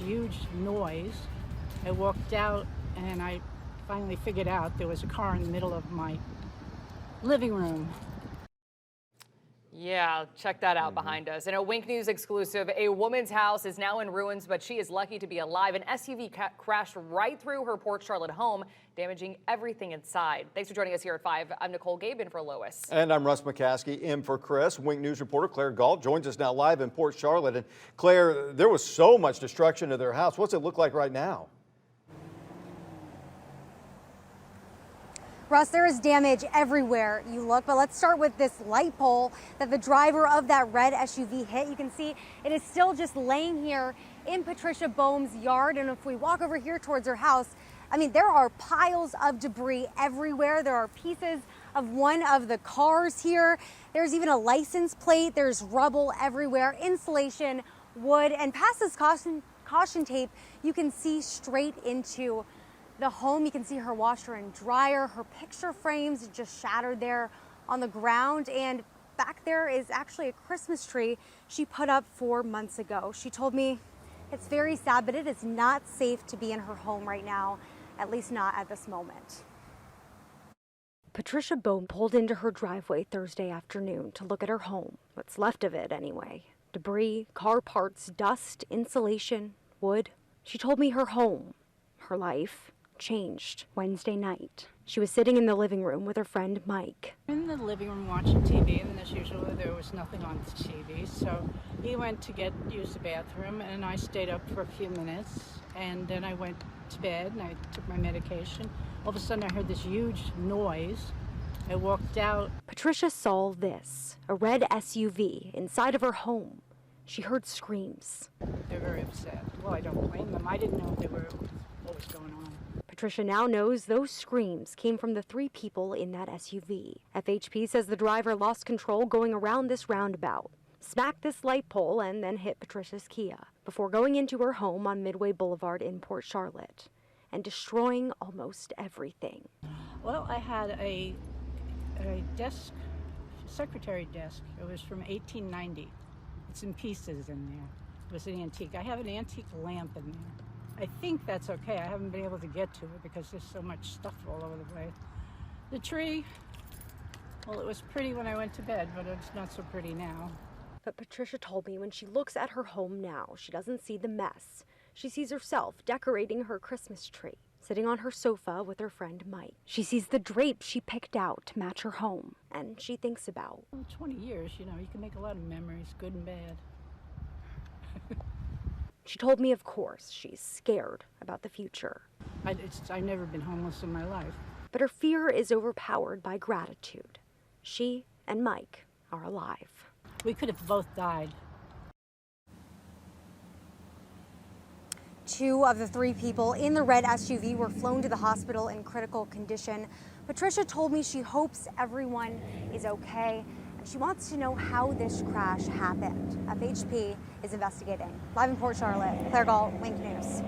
huge noise. I walked out and I finally figured out there was a car in the middle of my living room. Yeah, check that out behind us. In a Wink News exclusive, a woman's house is now in ruins, but she is lucky to be alive. An SUV crashed right through her Port Charlotte home, damaging everything inside. Thanks for joining us here at 5. I'm Nicole Gabe in for Lois. And I'm Russ McCaskey in for Chris. Wink News reporter Claire Galt joins us now live in Port Charlotte. And Claire, there was so much destruction to their house. What's it look like right now? Russ, there is damage everywhere you look, but let's start with this light pole that the driver of that red SUV hit. You can see it is still just laying here in Patricia Boehm's yard. And if we walk over here towards her house, I mean, there are piles of debris everywhere. There are pieces of one of the cars here. There's even a license plate. There's rubble everywhere, insulation, wood, and past this caution tape, you can see straight into the home. You can see her washer and dryer, her picture frames just shattered there on the ground. And back there is actually a Christmas tree she put up 4 months ago. She told me it's very sad, but it is not safe to be in her home right now, at least not at this moment. Patricia Boehm pulled into her driveway Thursday afternoon to look at her home, what's left of it anyway. Debris, car parts, dust, insulation, wood. She told me her home, her life, changed Wednesday night. She was sitting in the living room with her friend Mike. In the living room watching TV, and as usual, there was nothing on the TV. So he went to use the bathroom, and I stayed up for a few minutes, and then I went to bed and I took my medication. All of a sudden, I heard this huge noise. I walked out. Patricia saw this, a red SUV inside of her home. She heard screams. They're very upset. Well, I don't blame them. I didn't know what was going on. Patricia now knows those screams came from the 3 people in that SUV. FHP says the driver lost control going around this roundabout, smacked this light pole, and then hit Patricia's Kia before going into her home on Midway Boulevard in Port Charlotte and destroying almost everything. Well, I had a desk, secretary desk. It was from 1890. It's in pieces in there. It was an antique. I have an antique lamp in there. I think that's okay. I haven't been able to get to it because there's so much stuff all over the place. The tree, well, it was pretty when I went to bed, but it's not so pretty now. But Patricia told me when she looks at her home now, she doesn't see the mess. She sees herself decorating her Christmas tree, sitting on her sofa with her friend Mike. She sees the drapes she picked out to match her home, and she thinks about, well, 20 years, you can make a lot of memories, good and bad. She told me, of course, she's scared about the future. I've never been homeless in my life. But her fear is overpowered by gratitude. She and Mike are alive. We could have both died. 2 of the 3 people in the red SUV were flown to the hospital in critical condition. Patricia told me she hopes everyone is okay. She wants to know how this crash happened. FHP is investigating. Live in Port Charlotte, Claire Galt, Wink News.